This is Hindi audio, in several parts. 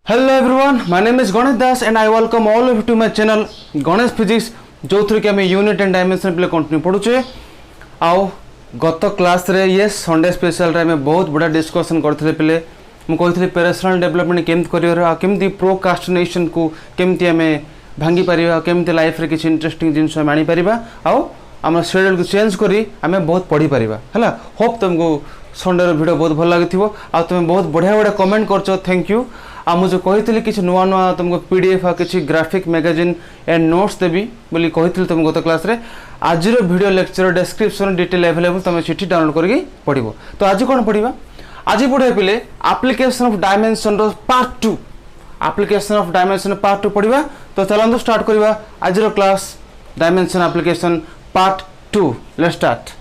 Hello everyone, my name is Ganesh Das and I welcome all of you to my channel Ganesh Physics जो थ्रू कि आमे यूनिट एंड डायमेंशन पे कंटिन्यू पढुचे आउ गत क्लास रे यस संडे स्पेशल रे आमे बहुत बड़ा डिस्कशन करथले पले मु कहिथले पर्सनल डेवलपमेंट केम करियर आ केमती प्रोक्रास्टिनेशन को केमती आमे भांगी परिबा केमती लाइफ रे किछ इंटरेस्टिंग जिंस मानी परिबा आउ हम शेड्यूल को चेंज करी आमे बहुत पढ़ी परिबा हला होप तुमको संडे रो वीडियो बहुत भल लागिथिबो आ तुम बहुत बढ़िया बढ़िया कमेंट करछो थैंक यू आ मुझे कही कि नुआ नुआ तुमको पीडीएफ कि ग्राफिक मैगजीन एंड नोट्स देवी बोली कही तुम गत क्लास रे आज video lecture description detail available तुम सीठी डाउनलोड करके पढ़ो। तो आज कौन पढ़ा आज पढ़े पे application of dimension part 2 application of dimension part 2 पढ़ा। तो चलते स्टार्ट करवा आज class dimension application part 2 let's start.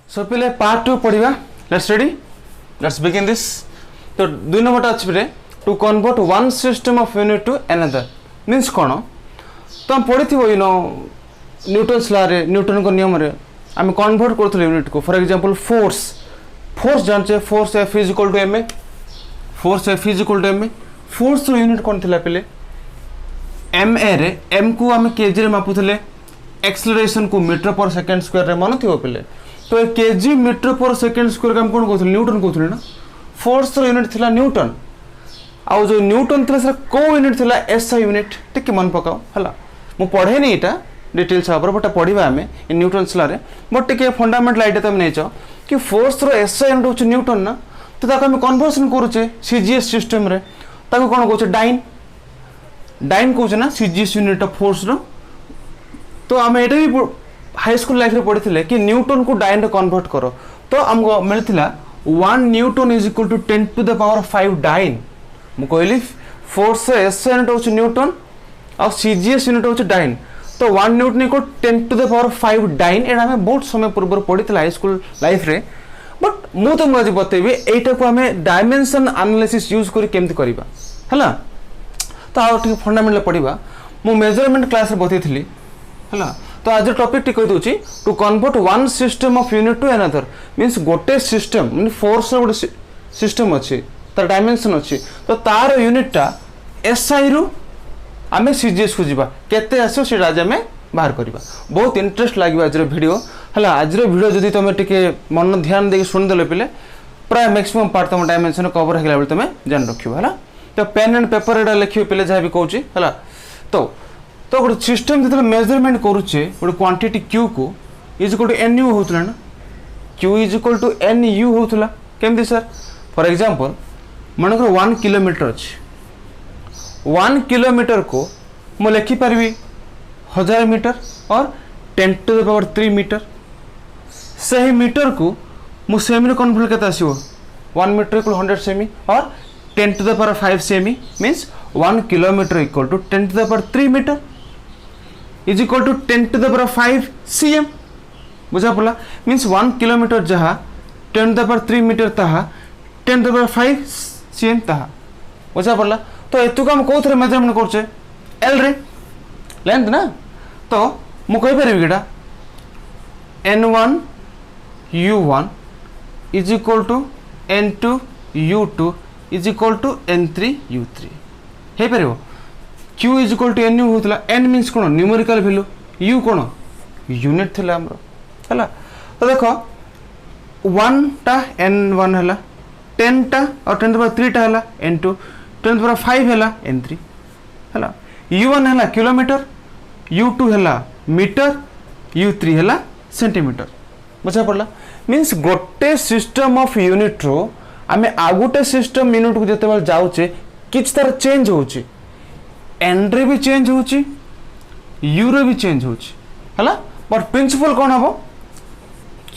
So पहले पार्ट 2 पढ़ा let's ready let's begin this. तो 2 नंबर अच्छे पे to convert one system of unit to another means कौन तो हम पढ़ी थी यू नो न्यूटन्स लॉ रे न्यूटन को नियम रे आम कन्वर्ट करथले यूनिट को। फॉर एग्जांपल फोर्स जानचे force F is equal to M A force रो यूनिट कौन थिला पहले एम ए रे एम को आम केजी रे मापुथले एक्सेलरेशन को मीटर पर सेकंड स्क्वायर रे मन थियो पहले। तो KG metre per second square हम कौन कहते न्यूटन कहते ना फोर्स यूनिट थिला न्यूटन आउ जो न्यूटन थिला सर को यूनिट थिला एसआई यूनिट टिके मन पकाओ हला मु पढ़े नहीं एटा डिटेल्स ऊपर बट पढ़िबा हमें इन न्यूटन्स लॉ रे बट टिके फंडामेंटल आइडिया तुम नेचो कि फोर्स रो एसआई यूनिट होछ न्यूटन ना तो ताको हम कन्वर्जन करूचे सीजीएस सिस्टम रे ताको कोन कहछ डाइन कहछ ना सीजीएस यूनिट ऑफ फोर्स रो। तो हम एटा भी हाई स्कूल लाइफ रे पढ़ी थे कि न्यूटन को डाइन रे कन्वर्ट करो तो हमको मिलता 1 newton is equal to 10 to the power 5 dyne. मु कहली फोर्स एस यूनिट होछ न्यूटन और सीजीएस यूनिट होछ डाइन तो 1 newton equal 10 to the power 5 dyne एटा हमें बहुत समय पूर्व पढ़ी थे हाई स्कूल लाइफ रे बट मु तुमको आज बतेबी एटा को हमें डायमेंशन एनालिसिस यूज करी केमति करबा हला। तो आ ठीक फंडामेंटल पढ़िबा मु मेजरमेंट क्लास रे बतैथली हला। तो आज टॉपिक टी कहि दोची to convert one system of unit to another means गोटे सिस्टम मीन फोर्स रो गोटे सिस्टम अछि तार डायमेंशन अछि तो तार यूनिट टा एसआई रु आमे सीजीएस को जीवा केते आसो से आज आमे बाहर करबा। बहुत इंटरेस्ट लागिबा आज वीडियो हला। आज वीडियो जदी तमे टिके मन ध्यान देके सुन देले पिले प्राय मैक्सिमम पार्ट तम डायमेंशन कवर हेला बेले तमे जान रखिबा हला। तो पेन एंड पेपर एडा लिखिबे पिले जा भी कहूची हला। तो गोटे सिस्टम जो मेजरमेंट करुचे गोटे क्वांटिटी क्यू को is equal to N U होता ना Q is equal to N U होता केमती सर। फॉर एग्जांपल मनकर 1 किलोमीटर अच्छे 1 किलोमीटर को मु लिखिपारि 1000 मीटर और 10 टू द पावर 3 मीटर से ही मीटर को मु सेमी कन्वर्ट केते आसीबो 1 मीटर इक्वल 100 सेमी और 10 टू द पावर 5 सेमी means 1 kilometre equal to 10 to the power 3 metre is equal to 10 to the power 5 cm बुझा पड़ा मींस 1 किलोमीटर जहाँ 10 टू द पावर 3 मीटर ताहा 10 टू द पावर 5 cm ताहा बुझा पड़ा। तो एतुक हम कोथरे मेजरमेंट करछे एल रे लेंथ ना तो मु कहि परबी केटा n1 u1 is equal to n2 u2 is equal to n3 u3 हे परबो। Q is equal to N U होता एन मीन्स कौन न्यूमेरिकल वैल्यू यू कौन यूनिट थी है। तो देख 1 टा n1 है 10 टा और 10 पावर 3 टा है n2 10 पावर 5 है n3 है। u1 है किलोमीटर u2 है मीटर u3 है सेंटीमीटर बुझा पड़ा मीन्स गोटे सिस्टम ऑफ यूनिट रो आम आ गोटे सिस्टम यूनिट को जिते जाऊे किछ तार चेंज होची एन रे भी चेंज होची यू रे भी चेंज होची हला बट प्रिंसिपल कौन हम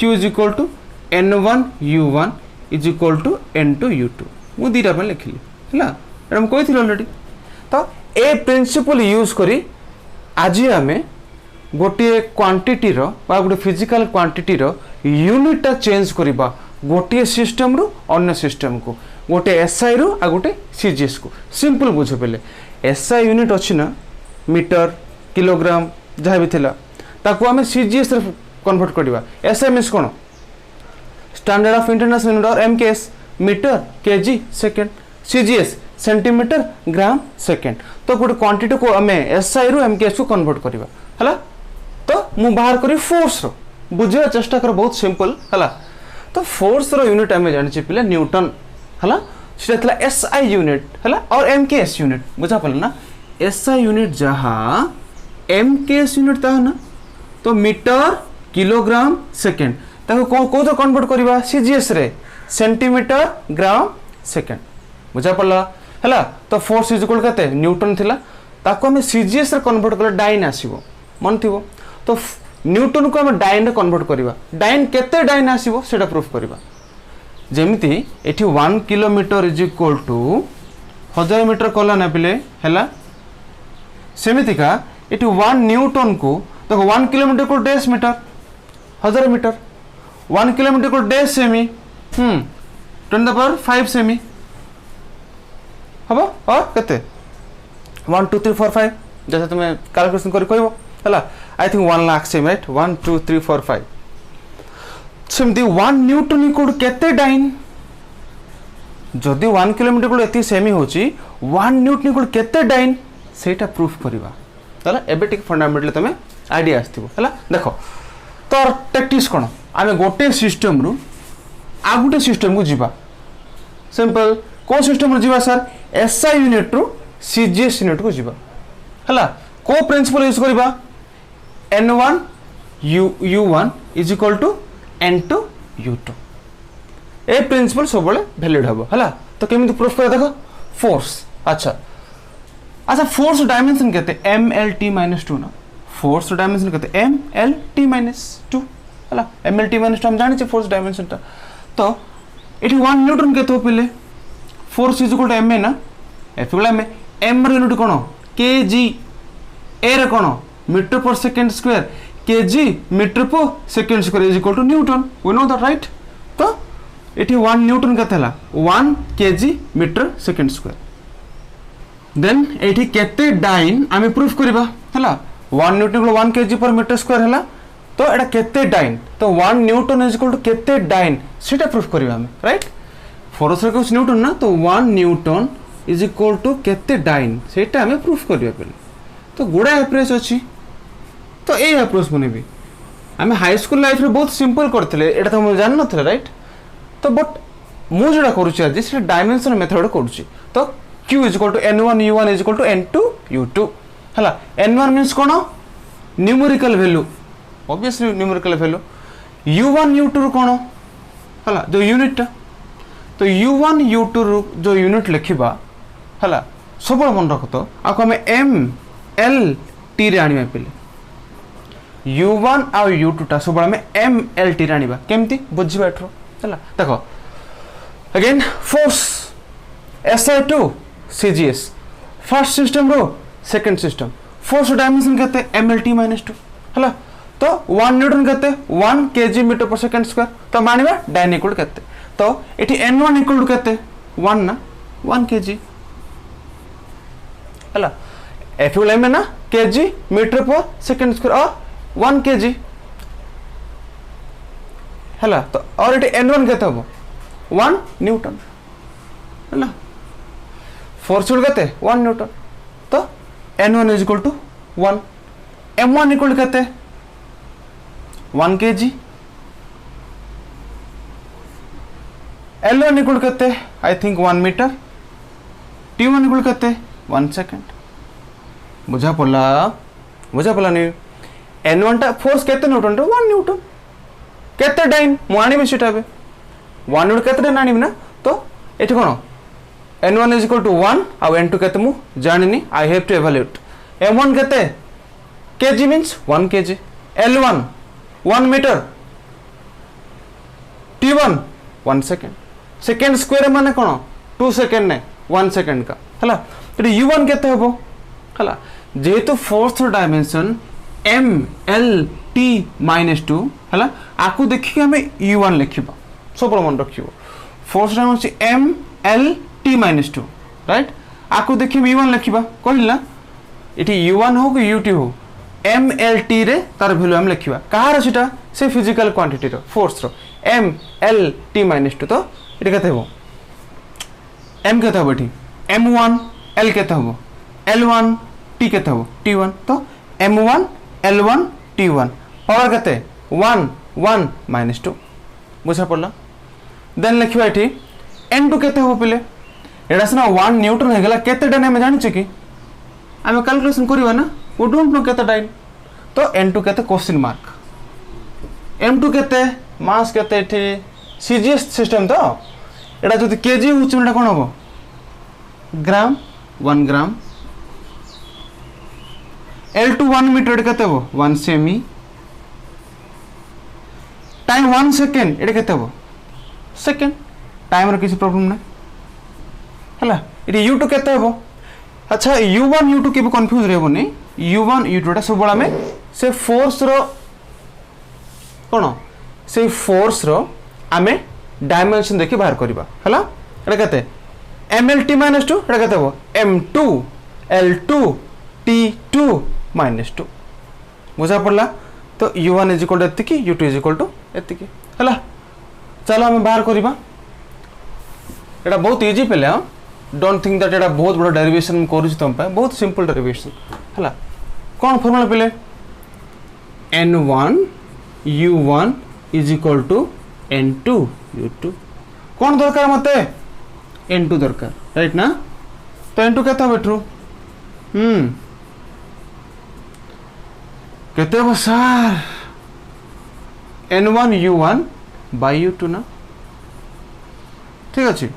Q is equal to n1 u1 is equal to n2 u2 मु दीटा पे लिखली हला एटा हम कहिथिल ऑलरेडी। तो ए प्रिंसिपल यूज करी आज आमे गोटे क्वांटिटी रो बा गोटे फिजिकल क्वांटिटी रो यूनिट टा चेंज करबा गोटे सिस्टम रु अन्य सिस्टम को गोटे एसआई रु आ गोटे सीजीएस को सिंपल बुझ पे एसआई यूनिट अच्छी ना मीटर किलोग्राम जहाँ भी थिला ताको आम सीजीएस कन्वर्ट करवा एसआई मीन्स कौन स्टैंडर्ड ऑफ इंटरनेशनल यूनिट और MKS metre KG second CGS centimetre gram second तो गोटे क्वांटिटी को आम एसआई रु एमकेएस को कन्वर्ट करवा है तो मु बाहर करी फोर्स रो बुझे चेष्टा कर बहुत सिंपल है तो फोर्स रो यूनिट आम जानी पे न्यूटन है सीटा एसआई यूनिट है और एमकेएस यूनिट बुझा पारे ना एसआई यूनिट जहाँ एमकेएस यूनिट ता ना तो मीटर किलोग्राम सेकेंड कौ तो कन्वर्ट करवा सीजीएस रे सेंटीमीटर ग्राम सेकेंड बुझा पड़ा है तो फोर्स इज इक्वल के न्यूटन थिला ताको आम सीजीएस रे कन्वर्ट कले डाइन आसीबो मन थिबो तो न्यूटन को आम डाइन रे कन्वर्ट करवा डाइन केते डाइन आसीबो सेटा प्रूफ करवा जेमिति एठी 1 kilometre is equal to 1000 metre कला ना पिले हैला सेमितिका एठी 1 न्यूटन को देखो 1 किलोमीटर को डेस मीटर 1000 मीटर 1 किलोमीटर को डेस सेमी 10⁵ सेमी हम और केते 1 2 3 4 5 जैसे तुम्हें कैलकुलेशन कर कहबो हला I think 1 lakh semi right 1 2 3 4 5 सेमती 1 न्यूटन इक्वल केते डाइन जदि 1 किलोमीटर को एति सेमी होची 1 न्यूटन इक्वल केते डाइन सेटा प्रूफ करबा हला एबे टिक फंडामेंटल तमे आईडिया आस्थिबो हला देखो तो टैक्टिस कोन आमे गोटे सिस्टम रु आ गोटे सिस्टम को जीवा सिंपल को सिस्टम रु जीवा सर एसआई यूनिट रु सीजीएस यूनिट को जीवा हला को प्रिंसिपल यूज करबा n1 u1 is equal to n2 u2 ए प्रिंसिपल सब बळे वैलिड हबो हला तो केमिति प्रूफ कर देखो फोर्स अच्छा अच्छा फोर्स डायमेंशन केते mlt-2 ना फोर्स डायमेंशन केते mlt-2 हला mlt-2 हम जानि छ फोर्स डायमेंशन ता तो एठी 1 न्यूटन केते हो पिले force is equal to ma ना एफ इक्वल m र यूनिट कोन kg a रे कोन metre per second square kg metre per second square is equal to newton we know that right तो एठी 1 न्यूटन केते हला 1 kg metre second square then एठी केते डाइन आमे प्रूफ करबा हला 1 न्यूटन को 1 kg पर मीटर स्क्वायर हला तो एटा केते डाइन तो 1 न्यूटन इज इक्वल टू केते डाइन सेटा प्रूफ करबा हमें राइट फोर्स रे कुछ न्यूटन ना तो 1 न्यूटन इज इक्वल टू केते डाइन सेटा हमें प्रूफ करबा पे तो गुडा अप्रोच अछि तो ए अप्रोच मने भी हमें हाई स्कूल लाइफ रे बहुत सिंपल करथिले एटा तो हम जान नथले राइट तो बट मु जोडा करूची आज से डायमेंशन मेथड करूची तो q is equal to n1 u1 is equal to n2 u2 हला n1 मींस कोन numerical value obviously numerical value u1 u2 कोन हला जो यूनिट तो u1 u2 जो यूनिट लिखिबा हला सब मन रख तो आको हमें m l t रे आनिबा पिले u1 आ u2 टा सब हमें m l t रे आनिबा केमती बुझिबा एठरो हला देखो again force SI2 CGS first system रो सेकंड सिस्टम फोर्स डायमेंशन कहते mlt-2 हला तो 1 न्यूटन कहते 1 kg metre per second square तो मानिबा डाइन इक्वल कहते तो एठी n1 इक्वल कहते 1 ना 1 kg हला F इक्वल m ना kg metre per second square और 1 kg हला तो और एठी n1 कहते हो 1 न्यूटन है ना फोर्स कहते 1 न्यूटन तो n1 is equal to 1 m1 equal कहते 1 kg l1 इक्वल कहते I think 1 metre t1 equal कहते 1 सेकंड बुझा पड़ा नहीं n1 टा फोर्स कहते न्यूटन तो 1 न्यूटन कहते डाइन मु आनी सेटा 1 न्यूटन कहते डाइन आनी ना तो एठी कोन n1 is equal to 1 और n2 कहते मु जानिनी I have to evaluate m1 कहते kg means 1 kg l1 1 metre t1 1 second second square माने कोन 2 सेकंड ने 1 सेकंड का हला तो u1 कहते हबो हला जेहेतु fourth dimension m l t-2 हला आकु देखि हमें u1 लिखिबा सब मन रखिबो force dimension m L T minus two right आपको देखिए u1 लिखा कहला ये u1 हो कि ut हो एम एल टी रे तार भैल्यू आम लिखा कहार सीटा से फिजिकल क्वांटिटी फोर्स रो M L T minus two तो ये केते हो एम केते हो ये m1 l केते हो l1 t केते हो t1 तो m1 l1 t1 पावर केते 1 1 माइनस 2 बुझा पड़ला देन लिखवा ये n2 केते हो पिले एडा सिना 1 न्यूटन हे गला केते डाइन हम जानि कि आम कैलकुलेशन करवा ना वो डोंट नो केते डाइन तो n2 केते क्वेश्चन मार्क m2 केते मास केते एठी सीजीएस सिस्टम तो एडा जदि केजी होचुनटा कोन हो ग्राम 1 ग्राम L2 1 मीटर केते हो 1 सेमी टाइम 1 सेकेंड एडे केते हो सेकेंड टाइम रो किसी प्रॉब्लम ना हला इडी u2 केते हो अच्छा u1 u2 के भी कंफ्यूज रहबो नै u1 u2 टा सब बळा में से फोर्स रो कोन से फोर्स रो आमे डायमेंशन देखि बाहर करबा हला एडे केते mlt - 2 एडे केते हो m2 l2 t2 -2 बुझा पड़ला तो u1 = एतिकी u2 = एतिकी हला चलो हम बाहर करबा एटा बहुत इजी पेले हां डोंट थिंक दैट एटा बहुत बड़ा डेरिवेशन करू तुम पे बहुत सिंपल डेरिवेशन हला कौन फॉर्मूला पेले n1 u1 = n2 u2 कौन दरकार मते n2 दरकार राइट ना तो n2 केता बेट्रू केते हो sir n1 u1 by u2 ना ठीक अछि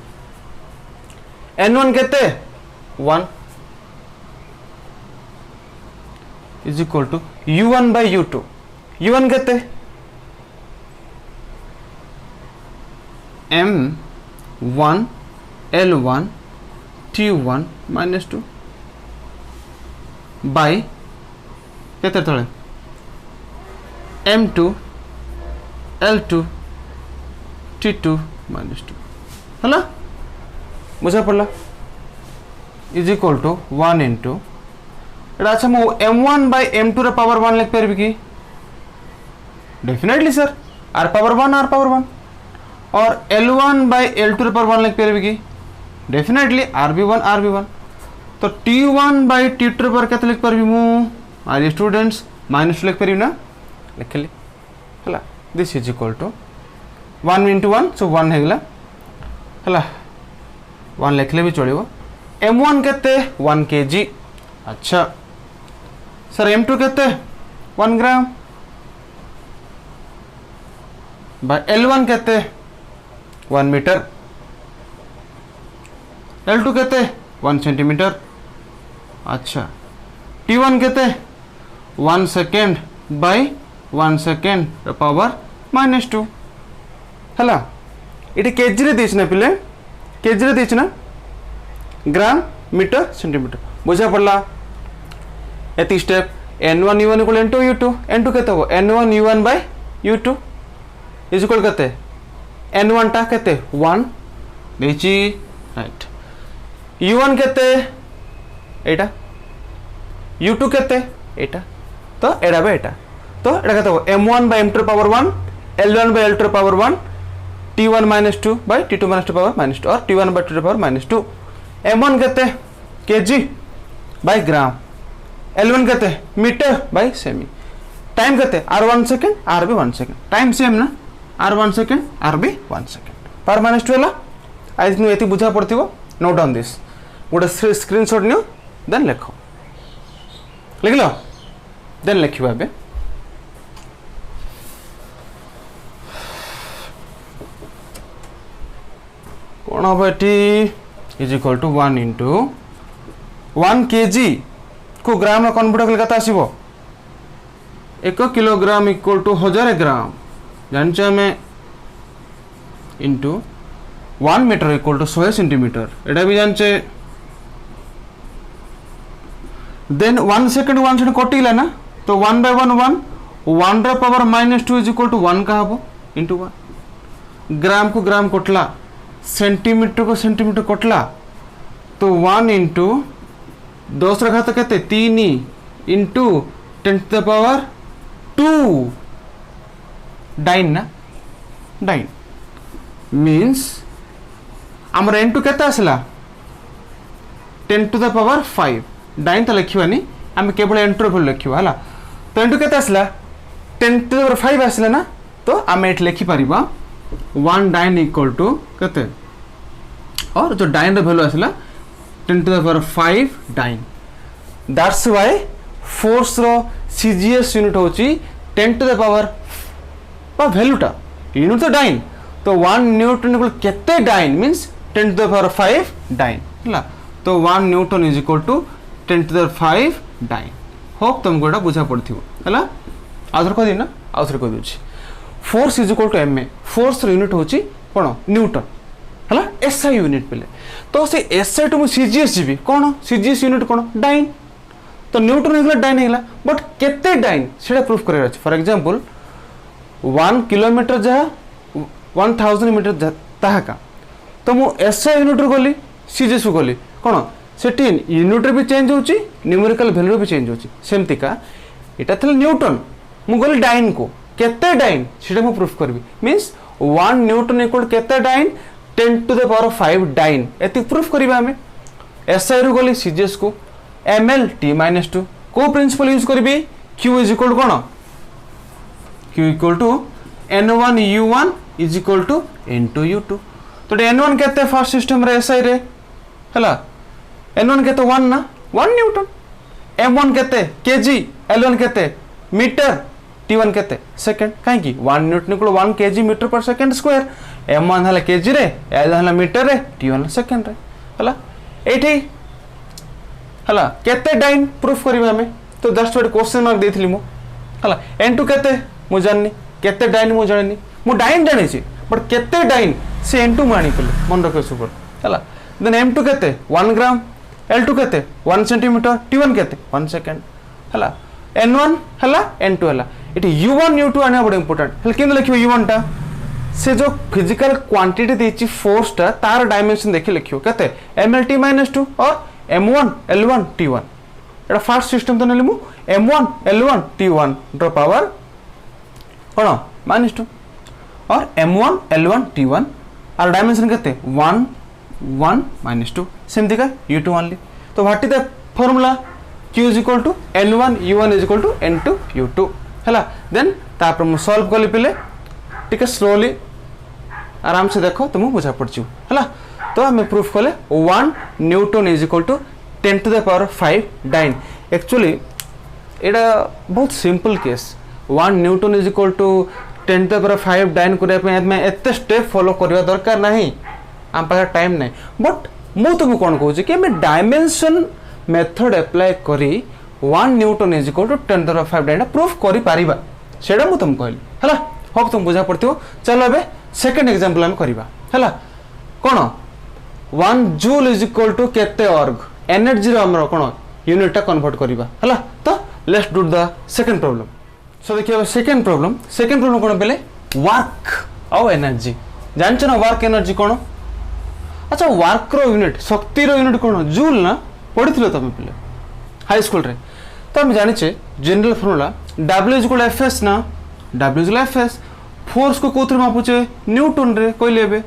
n1 केते 1 = u1 by u2 u1 केते m1 l1 t1 -2 by केते तळे m2 l2 t2 -2 हला बुझा पड़ला = 1 into एटा अच्छा मो m1 by m2 रे पावर 1 लिख परबी की डेफिनेटली सर r पावर 1 और l1 by l2 रे पावर 1 लिख परबी की डेफिनेटली rb1 तो t1 by t2 रे पावर केते लिख परबी मु आर स्टूडेंट्स -2 लिख परबी ना लिखली हला दिस = 1 into 1 सो 1 हेगला हला 1 लिखले भी चलिबो m1 केते 1 kg अच्छा सर m2 केते 1 ग्राम बाय l1 केते 1 मीटर l2 केते 1 सेंटीमीटर अच्छा t1 केते 1 सेकेंड बाय 1 सेकेंड पावर -2 हला इटी केजी रे देछ ना पिले केजी रे देछ ना ग्राम मीटर सेंटीमीटर बुझा पड़ला एति step n1 u1 = n2 u2 n2 केते हो n1 u1 by u2 = केते n1 टा केते 1 देची राइट u1 केते एटा u2 केते एटा तो एडा बे एटा तो एटा केते हो m1 by m2 power 1 l1 by l2 power 1 t1 -2 by t2 -2 power -2 और t1 by t2 power -2 m1 केते kg by ग्राम l1 केते मीटर by सेमी टाइम केते r1 second rb 1 second time same ना r1 second rb 1 second power -2 हला आज नु एति बुझा पड़थिबो नोट डाउन दिस गोटे स्क्रीनशॉट नियो देन लिखो लिखलो देन लिखिबा बे कौन हम = 1 into 1 kg को ग्राम कन्वर्ट कल कता आसीबो 1 किलोग्राम = 1000 ग्राम जानचे हमें इंटू 1 मीटर = 100 सेंटीमीटर एटा भी जानचे देन 1 सेकंड कटिला ना तो 1 by 1 1 रे पावर -2 = 1 का हबो इंटू 1 ग्राम को ग्राम कटला सेंटीमीटर को सेंटीमीटर कटला तो 1 इंटू 10 घात के 3 इंटू 10⁻²। डाइन ना डाइन मीन्स आमर इंटू केते आसला 10⁵। डाइन तो लिखवानी आम केवल एंटर भूल लिखा है तो इंटू केते आसला 10⁵ आसला ना तो आम ये लिखिपर 1 डाइन इक्वल टू केते और जो डाइन वैल्यू आसला 10⁵ डाइन। दैट्स वाई फोर्स रो सीजीएस यूनिट होची 10⁻, वैल्यूटा यूनिट तो डाइन तो 1 न्यूटन इक्वल केते डाइन मीन्स 10⁵ डाइन है तो 1 newton is equal to 10⁵ dyne. Hope तुमको एटा बुझा पड़थिबो है आउथर कह ना आउथर कह दूची force is equal to M A. Force unit होची कोन न्यूटन है एसआई यूनिट पे तो से एसआई टू सीजीएस जीवी कौन सीजीएस यूनिट कौन डाइन तो न्यूटन होगा डाइन होगा बट केते डाइन से प्रूफ कर फॉर एग्जांपल 1 किलोमीटर जहाँ 1000 मीटर ताहा तो मु एसआई यूनिट गली सीजीएस को गली कौन से यूनिट भी चेंज होची न्यूमेरिकल वैल्यू भी चेंज होची सेमती का इटा थल न्यूटन मु गली डाइन को केते डाइन सेटा मु प्रूफ करबी मींस 1 न्यूटन इक्वल केते डाइन 10⁵ डाइन एति प्रूफ करिबा हमें एसआई रु गली सीजीएस को ml t-2 को प्रिंसिपल यूज करबी q इज इक्वल कोन q equal to n1 u1 is equal to n2 u2 तो n1 केते फर्स्ट सिस्टम रे एसआई रे हला n1 केते 1 ना 1 न्यूटन m1 केते kg l1 केते मीटर t1 केते सेकंड काहे की 1 newton equal 1 kg metre per second square m1 हला kg रे l हला मीटर रे t1 सेकंड रे हला एठी हला केते डाइन प्रूफ करबा हमें तो जस्ट एक क्वेश्चन मार्क देथिली मु हला n2 केते मु जाननी केते डाइन मु जाननी मु डाइन जानि छी बट केते डाइन से n2 मानी पले मन रखो सुपर हला देन m2 केते 1 ग्राम l2 केते 1 सेंटीमीटर t1 केते 1 सेकंड हला n1 हला n2 हला इटी u1 u2 आने बड़ इंपोर्टेंट हल केन लिखियो u1 टा से जो फिजिकल क्वांटिटी देछि फोर्स टा तार डायमेंशन देखि लिखियो केते ml t-2 और m1 l1 t1 एटा फर्स्ट सिस्टम तो नेली मु m1 l1 t1 ड्र पावर कोन -2 और m1 l1 t1 are dimension केते 1 1 -2 सेमती का u2 ओनली तो what is the formula q is equal to n1 u1 is equal to n2 u2 हला देन तापर मु सॉल्व करली पिले टिके स्लोली आराम से देखो तुम बुझा पड़छु हला तो हमें प्रूफ कले 1 newton is equal to 10⁵ dyne actually एटा बहुत simple case 1 newton is equal to 10⁵ dyne करबा पे मैं एते स्टेप फॉलो करबा दरकार नहीं आम पास टाइम नहीं बट मु तुम कोन कहू कि मैं डायमेंशन मेथड अप्लाई करी 1 newton is equal to 10⁵ dyne proof करि पारिबा सेडा मु तुम कहली हला होप तुम बुझा पड़तियो चलो अबे सेकंड एग्जांपल हम करबा हला कोन 1 जूल इज इक्वल टू केते अर्ग एनर्जी रो हमरो कोन यूनिट टा कन्वर्ट करबा हला तो let's do the second problem so देखियो सेकंड प्रॉब्लम कोन पहले वर्क और एनर्जी जानछ ना वर्क एनर्जी कोन अच्छा वर्क रो यूनिट शक्ति रो यूनिट कोन जूल ना पढिथिलो तमे पहले हाई स्कूल रे तो हम जानि छे general formula w is equal fs ना w is equal fs force को कोथरे मापुचे न्यूटन रे कहले बे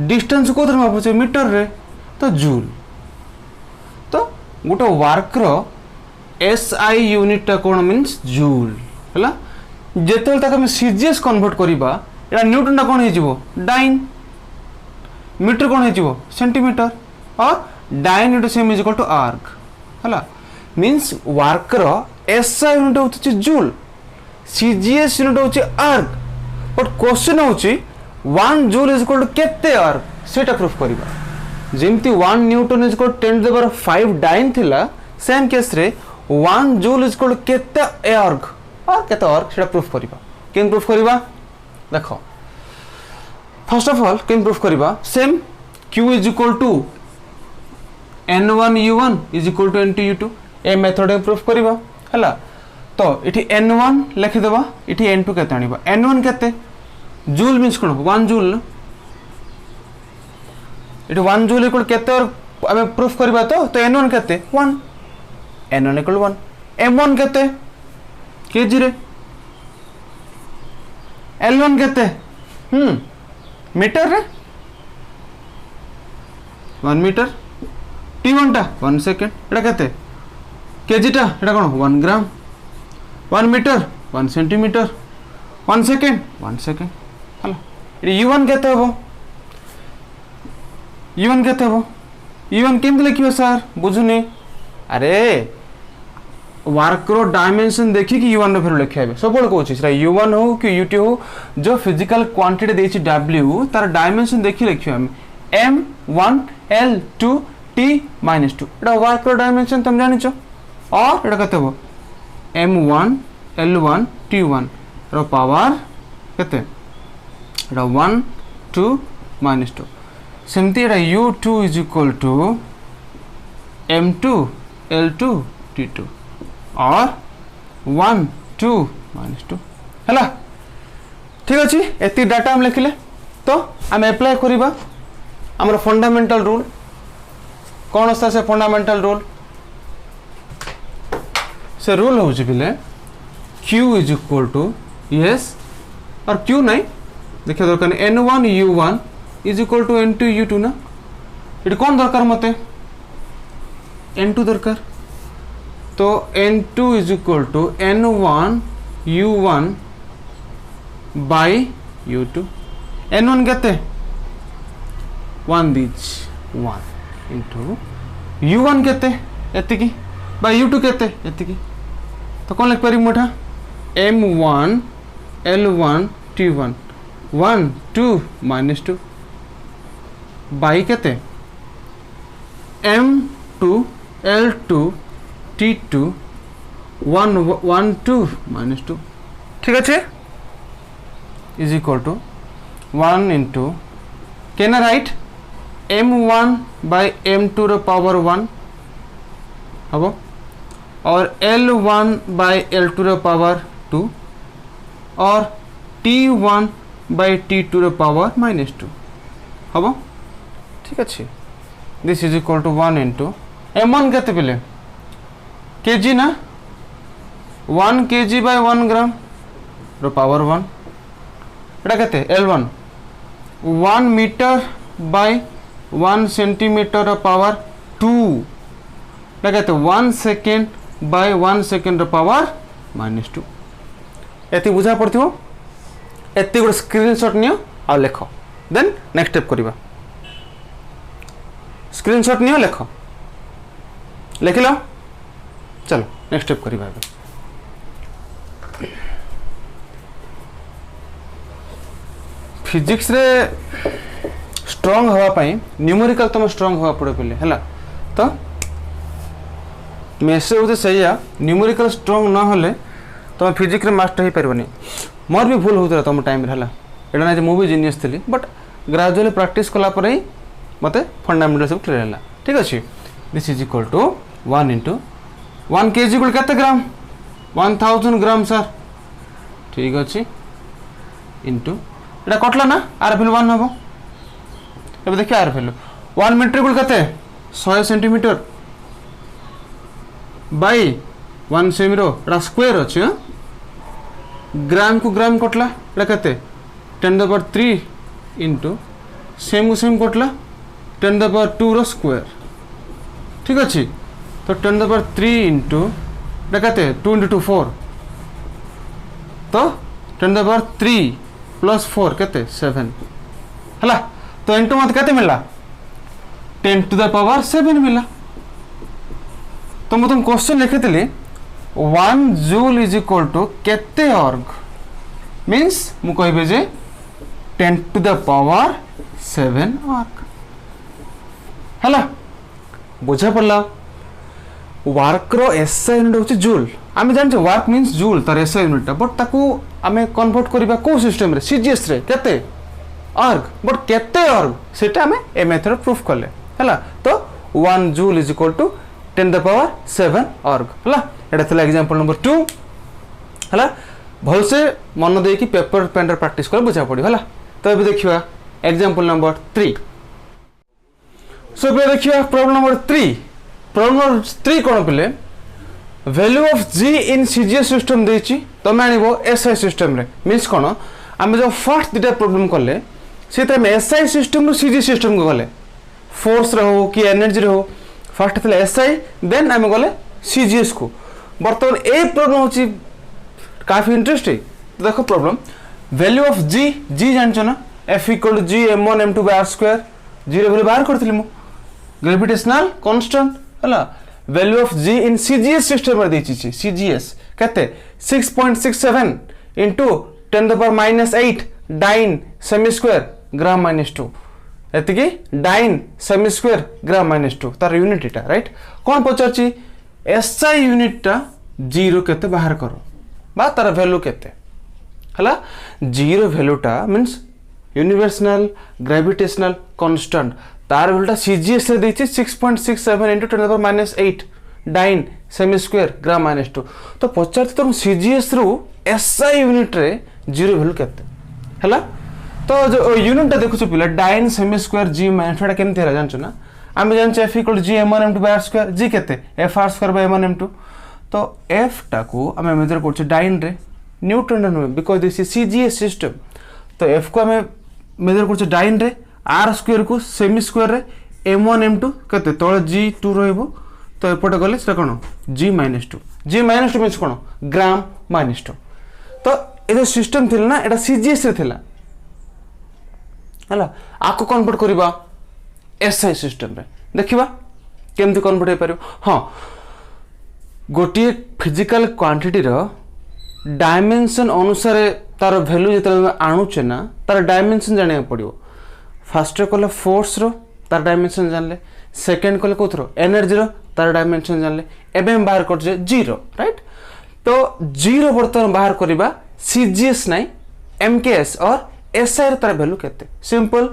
डिस्टेंस को कोथरे मापुचे मीटर रे तो जूल तो गोटे वर्क रो एसआई यूनिट टा कोन मींस जूल हला जेतेल तक हम सीजीएस कन्वर्ट करिबा एटा न्यूटन टा कोन हे जिवो डाइन मीटर कोन हे जिवो सेंटीमीटर और dyne into same is equal to erg हला मींस वर्क रो एसआई यूनिट होची जूल सीजीएस यूनिट होची आर्क बट क्वेश्चन होची 1 जूल इज इक्वल टू केते आर्क सेटा प्रूफ करिबा जेमती 1 न्यूटन इज इक्वल 10⁵ डाइन थिला सेम केस रे 1 जूल इज इक्वल केते आर्क और केते आर्क सेटा प्रूफ करिबा केन प्रूफ करिबा देखो फर्स्ट ऑफ ऑल केन प्रूफ करिबा same q is equal to n1 u1 is equal to n2 u2 ए मेथड प्रूफ करिबा हला तो इठी n1 लिखि देबा इठी n2 केते आनिबा n1 केते जूल मींस कोन 1 जूल ये 1 जूल इक्वल केते और आमे प्रूफ करबा तो n1 केते 1 n1 इक्वल 1 m1 केते केजी रे l1 केते मीटर रे 1 मीटर t1 टा 1 सेकंड एटा केते केजी टा एटा कोन 1 ग्राम 1 मीटर 1 सेंटीमीटर 1 सेकंड 1 सेकंड हला ये u1 केते हबो u1 केते हबो u1 केमते लिखियो सर बुझुनी अरे वर्क रो डायमेंशन देखि कि u1 रो फिर लिखाबे सबल कहूची सर u1 हो कि u2 हो जो फिजिकल क्वांटिटी देछि w तार डायमेंशन देखि लिखियो हम m1 l2 t -2 एटा वर्क रो डायमेंशन तुम जानि छ और एटा कते हो m1 l1 t1 रो पावर कते एटा 1 2 -2 सेमती एटा u2 is equal to m2 l2 t2 और 1 2 -2 हैला ठीक अछि एती डाटा हम लिखले तो हम अप्लाई करिबा हमर फंडामेंटल रूल कौन सा से फंडामेंटल रूल से रूल हो बिले q is equal to yes और q नहीं देखिए दरकार n1 u1 is equal to n2 u2 ना ये कौन दरकार मते n2 दरकार तो n2 is equal to n1 u1 bye u2 n1 केते 1 दिज 1 इनटू u1 केते एतिकी बाय u2 केते एतिकी तो कौन लिख पारि मोठा m1 l1 t1 1 2 -2 बाई केते m2 l2 t2 1 1 2 -2 ठीक अच्छे इज इक्वल टू 1 इंटू केना राइट m1 बाय m2 रो पावर 1 हबो और l1 बाय l2 रो पावर 2 और t1 बाय t2 रो पावर -2 हबो ठीक अच्छे दिस इज इक्वल टू 1 इंटू m1 केते पिले केजी ना 1 kg बाय 1 ग्राम रो पावर 1 एटा केते l1 1 मीटर बाय 1 सेंटीमीटर रो पावर 2 एटा केते 1 सेकंड बाय 1 सेकंड रो पावर -2 एति बुझा पड़थियो एति गुड स्क्रीनशॉट नियो आ लेखो देन नेक्स्ट स्टेप करिबा स्क्रीनशॉट नियो लेखो लिखिलो चलो नेक्स्ट स्टेप करिबा फिजिक्स रे स्ट्रांग हवा पाई न्यूमेरिकल तुम स्ट्रांग हवा पड़े पले हैला तो मेसे होते सहीया न्यूमेरिकल स्ट्रांग ना होले तुम फिजिक्स रे मास्टर ही परबनी मोर भी भूल होतरा तुम टाइम रे हैला एडा ना जे मूवी जीनियस थली बट ग्रेजुअली प्रैक्टिस कला पर ही मते फंडामेंटल सब क्लियर हैला ठीक अछि दिस इज इक्वल टू 1 इंटू 1 kg गुल केते ग्राम 1000 ग्राम सर ठीक अछि इंटू एटा कटला ना आर वैल्यू 1 हबो अब देखिए आर वैल्यू 1 मीटर गुल केते 100 सेंटीमीटर बाय 1 सेमी रो एटा स्क्वायर अछि ग्राम को ग्राम कटला एटा केते 10⁻³ इंटू सेम सेम कटला 10⁻² रो स्क्वायर ठीक अछि तो 10⁻³ इंटू देखते 2 इंटू 2 4 तो 10⁻³ प्लस 4 केते 7 हला तो इंटू मत केते मिला 10⁻7 मिला तो मैं तुम क्वेश्चन लिखितली 1 जूल इज इक्वल टू केते अर्ग मींस मु कहबे जे 10⁻7 अर्ग हला बुझा पड़ला वर्क रो एसआई यूनिट होची जूल आमे जान छ वर्क मींस जूल तार एसआई यूनिट बट ताकू आमे कन्वर्ट करबा को सिस्टम रे सीजीएस रे केते अर्ग बट केते अर्ग सेटा आमे ए मेथड प्रूफ करले हला तो 1 जूल इज इक्वल टू 10⁻7 अर्ग हला एटा थला एग्जांपल नंबर 2 हला भल से मन दे कि पेपर पेन रे प्रैक्टिस कर बुझा पड़ी हला तो अब देखिबा एग्जांपल नंबर 3 सो पे देखिए प्रॉब्लम नंबर 3 कौन पे value of G in CGS system देछि तमे आनिबो एसआई सिस्टम रे मींस कोन आमे जो फर्स्ट दुटा प्रॉब्लम करले से तमे एसआई सिस्टम रो सीजी सिस्टम को गले फोर्स रे हो कि एनर्जी रे हो फर्स्ट थले एसआई देन आमे गले सीजीएस को बर्तमान ए प्रॉब्लम होची काफी इंटरेस्टिंग तो देखो प्रॉब्लम वैल्यू ऑफ जी जानछो ना F = G m1 m2 by r2 जी रे वैल्यू बाहर करथिली मु ग्रेविटेशनल कांस्टेंट हला value of G in CGS system में दी छी सीजीएस कहते 6.67 into 10⁻⁸ डाइन सेमी स्क्वायर ग्राम -2 एतिकी डाइन सेमी स्क्वायर ग्राम -2 तार यूनिट इटा राइट कोन पचारची एसआई यूनिट टा जीरो केते बाहर करो बा तार वैल्यू केते हला जीरो वैल्यू टा मींस यूनिवर्सल ग्रेविटेशनल कांस्टेंट तार वैल्यूटा सीजीएस रे देछि 6.67 into 10⁻⁸ डाइन सेमी स्क्वायर ग्राम -2 तो पचारते तुम सीजीएस रु एसआई यूनिट रे जीरो वैल्यू केते हला तो जो यूनिट टा देखु पिला डाइन सेमी स्क्वायर जी -2 केमते हला जानछो ना आमे जानछे F = G m1 m2 by r2 जी केते Fr² by m1 m2 तो F टा को आमे मेजर करछे डाइन रे न्यूटन रे because this is CGS system तो F को आमे मेजर करछे डाइन रे r² को सेमी स्क्वायर रे m1 m2 केते तळे g2 रहइबो तो एपटे गले से कोन g - 2 g - 2 मींस कोन ग्राम -2 तो ए जो सिस्टम थिला ना एटा सीजीएस रे थिला हला आको कन्वर्ट करबा एसआई सिस्टम रे देखिबा केमति कन्वर्ट हे परियो हां गोटी फिजिकल क्वांटिटी रो डायमेंशन अनुसार तार वैल्यू जते आणुचे ना तार डायमेंशन जाने पड़ियो फर्स्ट कले फोर्स रो तार डायमेंशन जानले सेकंड कले कोथरो एनर्जी रो तार डायमेंशन जानले एबे हम बाहर करजे जीरो राइट तो जीरो बर्तन बाहर करबा सीजीएस नाही एमकेएस और एसआई रो तार वैल्यू केते सिंपल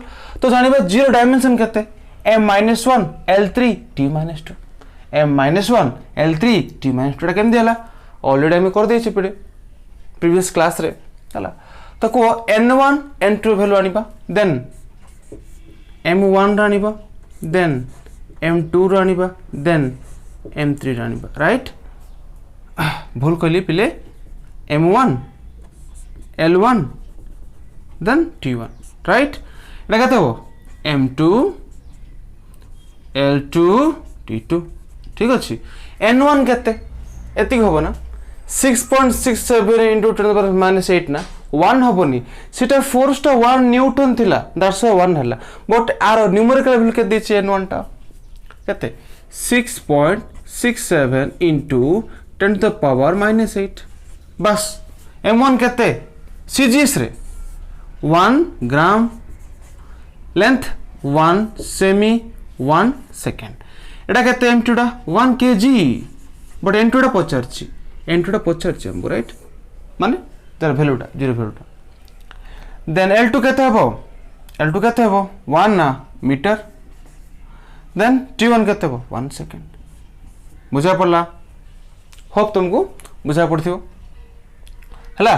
तो जानिबा जीरो डायमेंशन केते m-1 l3 t - 2 m-1 l3 t - 2 केम दिला ऑलरेडी हम कर देछि पड़े प्रीवियस क्लास रे हला तो को n1 n2 वैल्यू आनिबा देन m1 रानिबा देन m2 रानिबा देन m3 रानिबा राइट भूल कहली पिले m1 l1 then t1 right एटा कते हो m2 l2 t2 ठीक अछि n1 केते एतिक होबो ना 6.67 into 10⁻⁸ ना 1 होबोनी सेटा फोर्स टा 1 न्यूटन थिला दैट्स 1 हला बट आर न्यूमेरिकल वैल्यू के दिछि n1 टा केते 6.67 into 10⁻⁸ बस m1 केते सीजीएस रे 1 ग्राम लेंथ 1 सेमी 1 सेकंड एटा केते m2 टा 1 kg बट n2 टा पचारछि n2 टा पचारछि हम राइट माने तार वैल्यूटा जीरो वैल्यूटा देन l2 केते हबो 1 ना मीटर देन t1 केते हबो 1 सेकंड बुझा पड़ला होप तुमको बुझा पड़थियो हला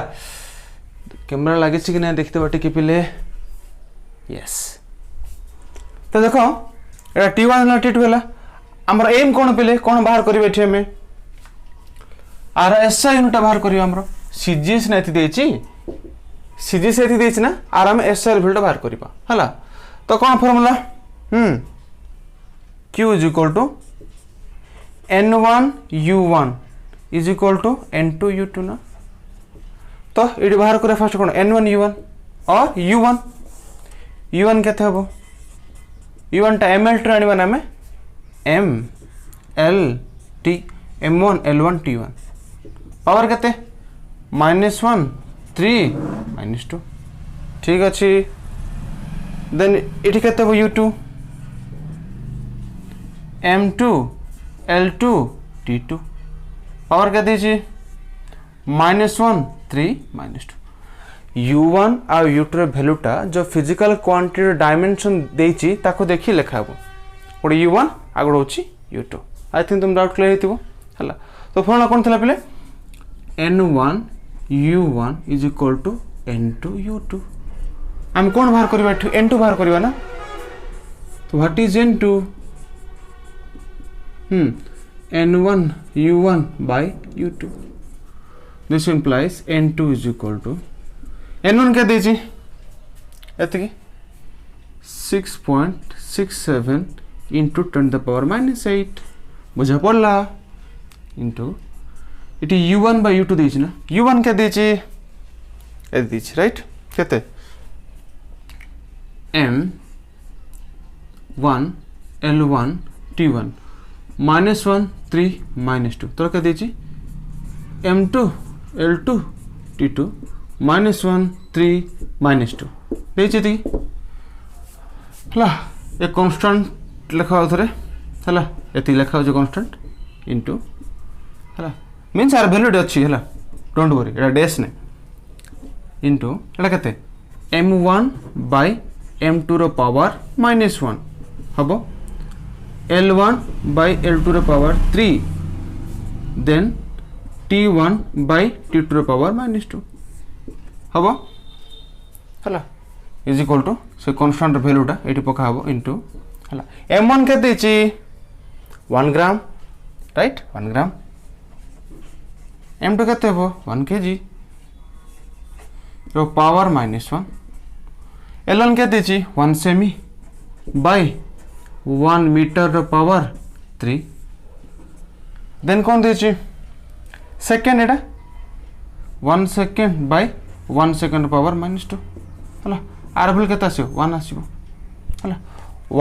कैमरा लागे छि कि ना देखते बाटे कि पिले यस तो देखो एटा t1 ना t2 हला हमर एम कोन पिले कोन बाहर करिवे एठी हमें आर एसआई यूनिट बाहर करियो हमरो सीजीएस ना एथि देछि सीजीएस एथि देछि ना आर हम एसआई वैल्यू बाहर करिबा हला तो कोन formula q = n1 u1 = n2 u2 ना तो इडी बाहर करे फर्स्ट कोन n1 u1 और u1 केते हबो u1 टा ml टा आनिबा ना में m l t m1 l1 t1 power केते -1 3 -2 ठीक अछि देन इठी केते हो u2 m2 l2 t2 power केते छी -1 3 -2 u1 आ u2 रे वैल्यूटा जो फिजिकल क्वांटिटी डायमेंशन देछि ताको देखि लेखाबो ओडी u1 आगड होछि u2 आई थिंक तुम डाउट क्लियर हेतिबो हला तो फॉर्मूला कोन थला पले n1 u1 = n2 u2 हम कोन बाहर करबा n2 बाहर करबा ना तो what is n2? n1 u1 by u2. This implies n2 is equal to n1 क्या दीजिए एतकी 6.67 into 10 the power minus 8 बुझा पड़ला into इटी u1 by u2 दीजिए ना u1 क्या दीजिए ए दीजिए राइट कहते m1 l1 t1 -1 3 -2 तो क्या दीजिए m2 l2 t2 -1 3 -2 दीजिए थी हला ए कांस्टेंट लिखा थरे हला एति लिखा हो कांस्टेंट इनटू हला मींस आर वैल्यू अच्छी हला डोंट वरी एटा डैश ने इनटू एटा केते m1 by m2 row power -1 हबो l1 by l2 रो power 3 then t1 by t2 रो पावर -2 हबो हला इज इक्वल टू से कांस्टेंट वैल्यूटा एटी पका हबो इनटू हला m1 के देची 1 ग्राम राइट 1 ग्राम m2 केते हबो 1 kg रो पावर -1 l1 के देची 1 सेमी बाय 1 मीटर रो पावर 3 देन कौन देची second Etah 1 second by 1 second power -2 हला आर वैल्यू केता आसीबो 1 आसीबो हला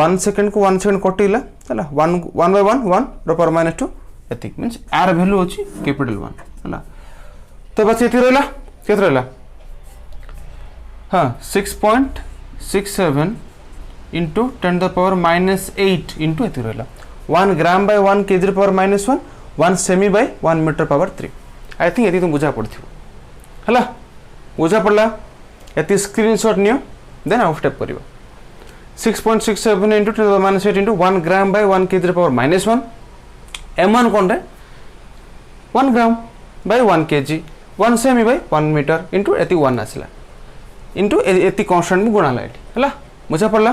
1 सेकंड को 1 सेकंड कटिला हला 1 by 1 1 रो पावर -2 एतिक मींस आर वैल्यू अछि कैपिटल 1 हला तो बस एति रहला केत रहला हां 6.67 into 10 the power -8 into एति रहला 1 ग्राम by 1 kg power -1 1 सेमी by 1 metre power 3 I think एति तुम बुझा पड़थिबो हला बुझा पड़ला एति स्क्रीनशॉट नियो देन आउ स्टेप करिवो 6.67 into 10 the power -8 into 1 gram by 1 kg power -1 m1 कोन रे 1 ग्राम by 1 kg 1 सेमी by 1 मीटर into एति 1 आसला into एति कांस्टेंट में गुणा लाइट हला बुझा पड़ला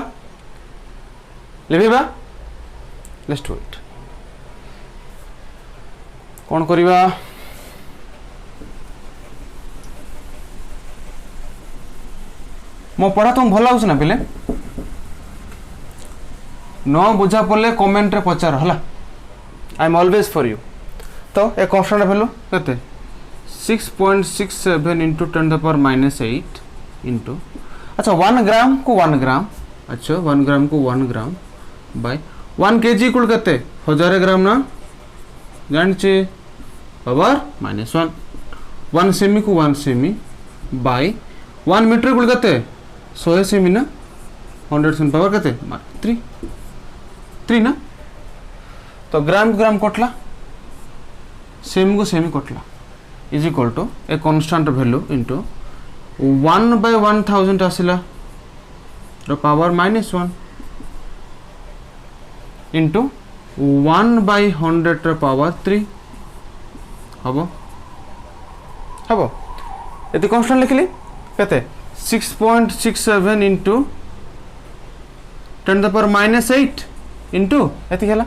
लेबेबा लेट्स डू इट कोन करिवा मो पढ़ा तुम भल लाଗୁଛି ना पिले न बुझा पड़े कमेंट रे पचार हला I am always for you तो ए कांस्टेंट वैल्यू केते 6.67 into 10 the power -8 into अच्छा 1 ग्राम को 1 ग्राम अच्छा 1 ग्राम को 1 ग्राम बाय 1 kg इक्वल केते 1000 ग्राम ना जानछे पावर -1 1 सेमी को 1 सेमी बाय 1 मीटर इक्वल केते 100 सेमी ना 100 सेमी पावर केते 3 ना तो ग्राम को ग्राम कटला सेमी को सेमी कटला is equal to a constant value into 1 by 1000 आसिला रो पावर -1 इनटू 1 by 100 रो पावर 3 हबो एति कांस्टेंट लिखली केते 6.67 into 10 the power -8 into एति हला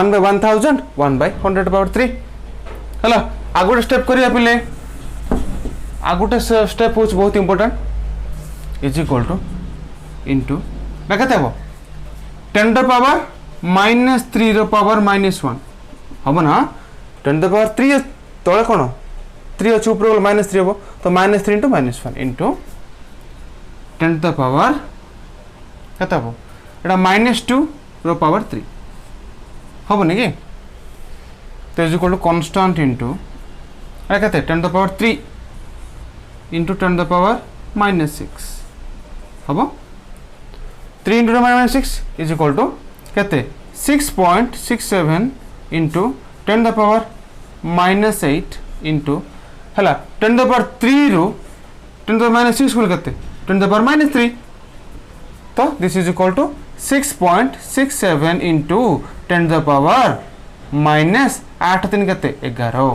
1 by 1000 1 by 100 power 3 हला आगुटे स्टेप करिया पिले आगुटे स्टेप होच बहुत important is equal to into ना केते हबो 10 the power -3 रो पावर -1 हबो ना 10 the power 3 तळे कोन 3 अछि ऊपर -3 हबो तो -3 into -1 into 10 the power केते हबो एटा -2 रो पावर 3 हबो ने कि तो is equal to constant into एटा केते 10 the power 3 into 10 the power -6 हबो 3 into 6 is equal to केते 6.67 into 10 the power -8 into हला 10 the power 3 row 10 the power -6 को केते 10 the power -3 तो this is equal to 6.67 into 10 the power -8 3 केते 11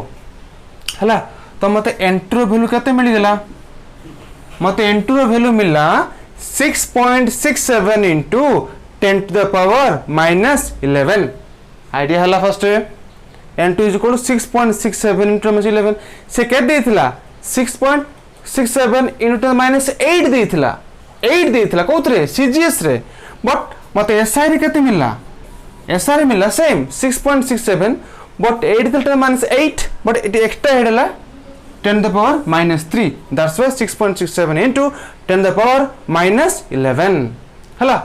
हला तो मते n2 रो वैल्यू केते मिल गेला मते n2 रो वैल्यू मिलला 6.67 into 10 to the power minus 11 idea हला first n2 is equal to 6.67 into -11 से के देथिला 6.67 into -8 देथिला 8 देथिला कोथरे CGS रे बट मते SI रे केते मिलला SI रे मिलला same 6.67 but 8 to the -8 but it extra हेडला 10 to the power -3 that's why 6.67 into 10 to the power -11 हला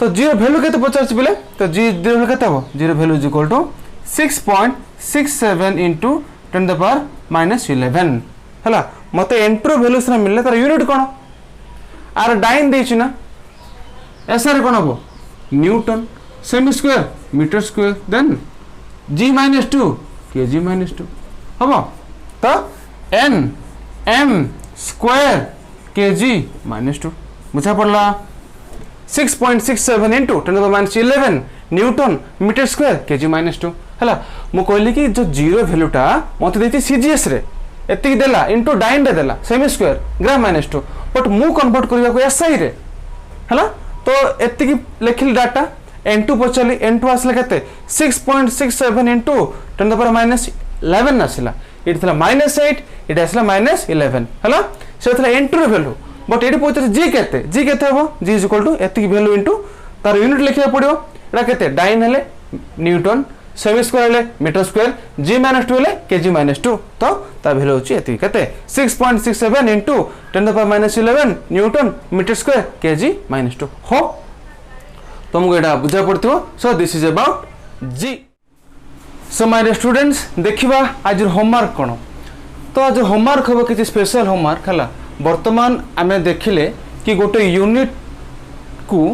तो जीरो वैल्यू केते पचार बिले तो जीरो वैल्यू केते हो जीरो value is equal to 6.67 into 10 to the power -11 हला मते एंट्रो वैल्यू से मिलले तार यूनिट कोन आर डाइन देछि ना एसआर कोन हो न्यूटन सेमी square metre square then g -2 kg -2 हबो तो n m स्क्वायर kg -2 बुझा पड़ला 6.67 into 10 to the power -11 Newton metre square kg -2 हला मु कहली कि जो जीरो वैल्यूटा मते देती सीजीएस रे एति देला इनटू डाइन रे देला सेमी स्क्वायर ग्राम -2 बट मु कन्वर्ट करबा को एसआई रे हला तो एति की लिखिल डाटा n2 पचली n2 आसले केते 6.67 into 10 to the power -11 आसला इतला -8 इट आसला -11 हला से थला n2 रे वैल्यू बट एडी पचर g केते हबो g इज इक्वल टू एति वैल्यू इनटू तार यूनिट लिखिया पड़ियो एटा केते डाइन हेले न्यूटन सेमी स्क्वायर हेले मीटर स्क्वायर g -2 हेले kg -2 तो ता वैल्यू होची एति केते 6.67 into 10 to the power -11 Newton metre square kg -2 हो तुमको एटा बुझा पड़थियो so this is about g so my students देखिबा आज होमवर्क कोन तो आज होमवर्क हबो किछि स्पेशल होमवर्क हला वर्तमान आमे देखिले कि गोटे यूनिट को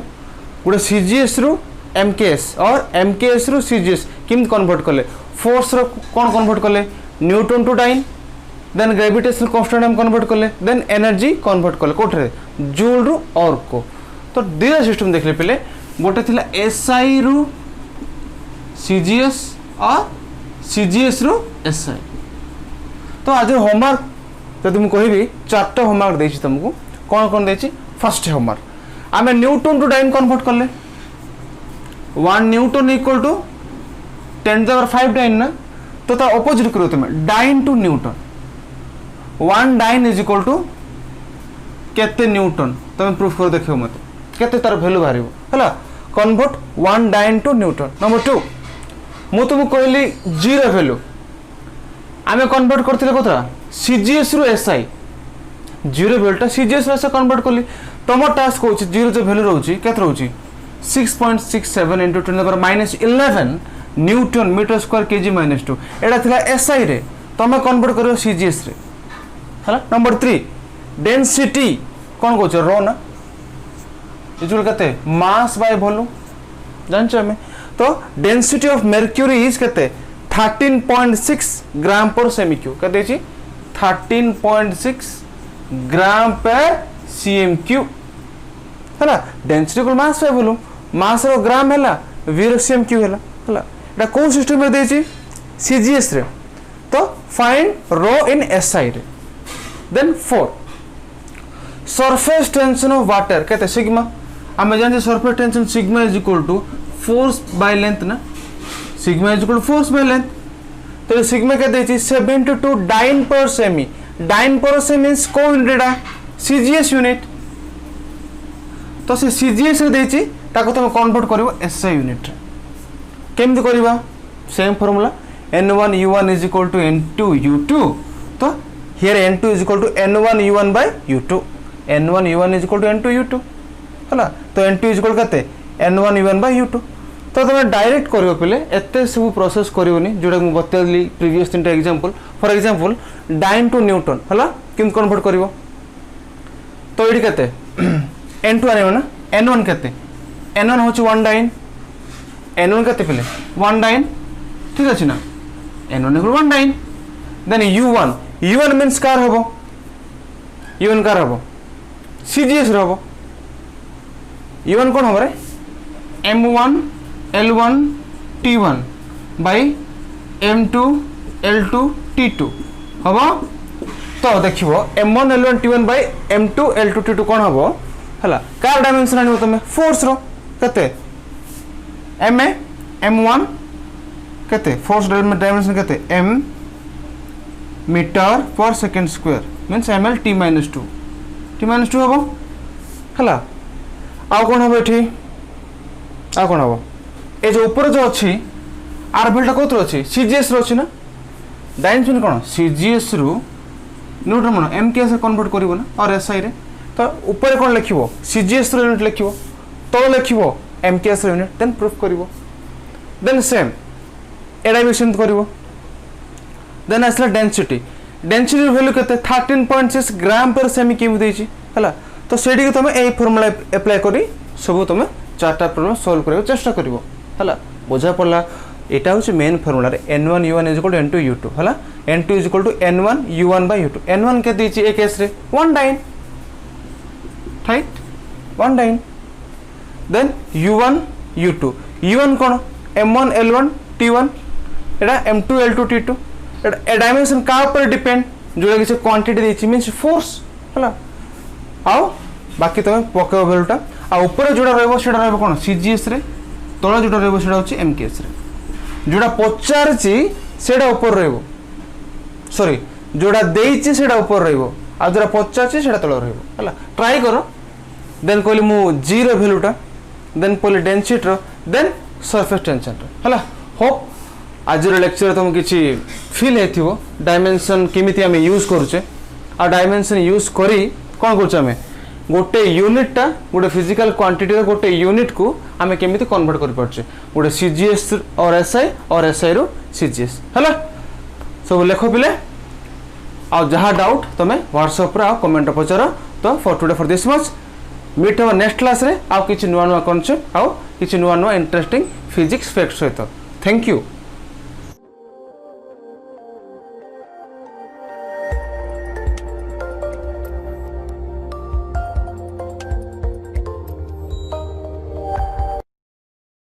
गोटे सीजीएस रु एमकेएस और एमकेएस रु सीजीएस किम कन्वर्ट कले फोर्स रो कोन कन्वर्ट कले newton to dyne then gravitational constant हम कन्वर्ट कले देन एनर्जी कन्वर्ट कले कोठरे जूल रु और को तो दिरा सिस्टम देखले पले गोटे थिला एसआई रु सीजीएस और सीजीएस रु एसआई तो आज होमवर्क जदि मु कहबी चारटा होमवर्क देछि तुमको कोन कोन देछि फर्स्ट होमवर्क आमे न्यूटन टू डाइन कन्वर्ट करले 1 newton equal to 10 to the power 5 dyne ना तो ता ऑपोजिट करो तुम dyne to newton 1 dyne is equal to केते न्यूटन तुम प्रूफ कर देखियो मते केते तार वैल्यू बारिबो हला convert 1 dyne to newton number 2 मु तुम कहली जीरो वैल्यू आमे कन्वर्ट करथिले कोथरा सीजीएस रु एसआई जीरो वैल्यूटा सीजीएस रु कन्वर्ट करली तमो टास्क होची जीरो जो वैल्यू रहउची केत रहउची 6.67 into 10 to the power -11 Newton metre square kg -2 एडा थिला एसआई रे तमे कन्वर्ट करियो सीजीएस रे हला नंबर 3 डेंसिटी कोन कहछ रो ना इजुल कते मास बाय वॉल्यूम जानछ हमें तो डेंसिटी ऑफ मर्क्यूरी इज कते 13.6 ग्राम पर सेमी क्यूब कते छी 13.6 ग्राम पर सीएम क्यूब हला डेंसिटी को मास बाय वॉल्यूम मास रो ग्राम हैला v रो सीएम क्यूब हैला हला एटा कोन सिस्टम रे देछि सीजीएस रे तो फाइंड रो इन एसआई रे then 4 surface tension of water कहते सिग्मा हम जानते surface tension sigma is equal to force by length ना sigma is equal to force by length तो सिग्मा क्या देछि 72 डाइन पर सेमी मींस को यूनिट सीजीएस यूनिट तो से सीजीएस रे देछि ताको तुम कन्वर्ट करिवो एसआई यूनिट केमति करबा same formula n1 u1 is equal to n2 u2 तो here n2 is equal to n1 u1 by u2 n1 u1 is equal to n2 u2 हला तो n2 is equal कते n1 u1 by u2 तो तुम डायरेक्ट करियो पले एते सब प्रोसेस करियोनी जोडा मु बतेली प्रीवियस तीनटा example for example dyne to newton हला किम कन्वर्ट करिवो तो एडी कते n2 आनियो ना n1 कते n1 होची 1 डाइन n1 कते पले 1 डाइन ठीक अछि ना n1 equal 1 dyne then u1 means कार हबो u1 कार हबो सीजीएस रहबो u1 कोन हमरे m1 l1 t1 by m2 l2 t2 हबो तो देखिबो m1 l1 t1 by m2 l2 t2 कोन हबो हला कार डायमेंशन आनिबो तमे फोर्स रो केते एम ए m1 केते फोर्स डायमेंशन केते m मीटर पर second square means ml t - 2 हबो हला आ कोन हबो एठी आ कोन हबो ए जो ऊपर जो अछि आर भल्टा कोतर अछि cgs रो अछि ना डायमेंशन कोन cgs रु न्यूटन मन mks से कन्वर्ट करिवो ना और si रे तो ऊपर कोन लिखिवो cgs रो यूनिट लिखिवो तो लिखिवो mks रो यूनिट देन प्रूफ करिवो देन सेम एडा भी सेम करिवो देन आसला डेंसिटी वैल्यू केते 13.6 ग्राम पर सेमी क्यूब देछि हला तो सेडी के तुम ए फार्मूला अप्लाई करी सब तुम चारटा प्रॉब्लम सॉल्व करबो चेष्टा करिवो हला बुझा पड़ला एटा होचे मेन फार्मूला रे n1 u1 = n2 u2 हला n2 = n1 u1 / u2 n1 के देछि ए केस रे 1 dyne right 1 dyne then u1 u2 u1 कोन m1 l1 t1 एटा m2 l2 t2 एटा डायमेंशन का ऊपर डिपेंड जोड़ा किसी क्वांटिटी देछि मींस फोर्स हला आओ बाकी तुम पकेव वैल्यूटा आ ऊपर जोड़ा रहबो सेटा रहबो कोन cgs रे तळा जोड़ा रहबो सेटा होछि mks रे जोड़ा पचारछि सेटा ऊपर रहबो सॉरी जोड़ा देछि सेटा ऊपर रहबो आ जोड़ा पचारछि सेटा तळ रहबो हला ट्राई करो देन कहली मु g रो वैल्यूटा देन कहली डेंसिटी रो देन सरफेस टेंशन रो हला होप आज लेक्चर तुम किसी फील हेथिवो डायमेंशन केमिति आमे यूज करूचे आ डायमेंशन यूज करी कोन करछ आमे गोटे यूनिट टा गोटे फिजिकल क्वांटिटी रो गोटे यूनिट को आमे केमिति कन्वर्ट कर परछे गोटे cgs और si रो cgs हला सब लेखो पिले आ जहा डाउट तमे व्हाट्सएप रा कमेंट पचर तो for today for this much meet our next class रे आ किछि नुवा नुवा कांसेप्ट आ किछि नुवा नुवा इंटरेस्टिंग फिजिक्स फैक्ट सहित थैंक यू।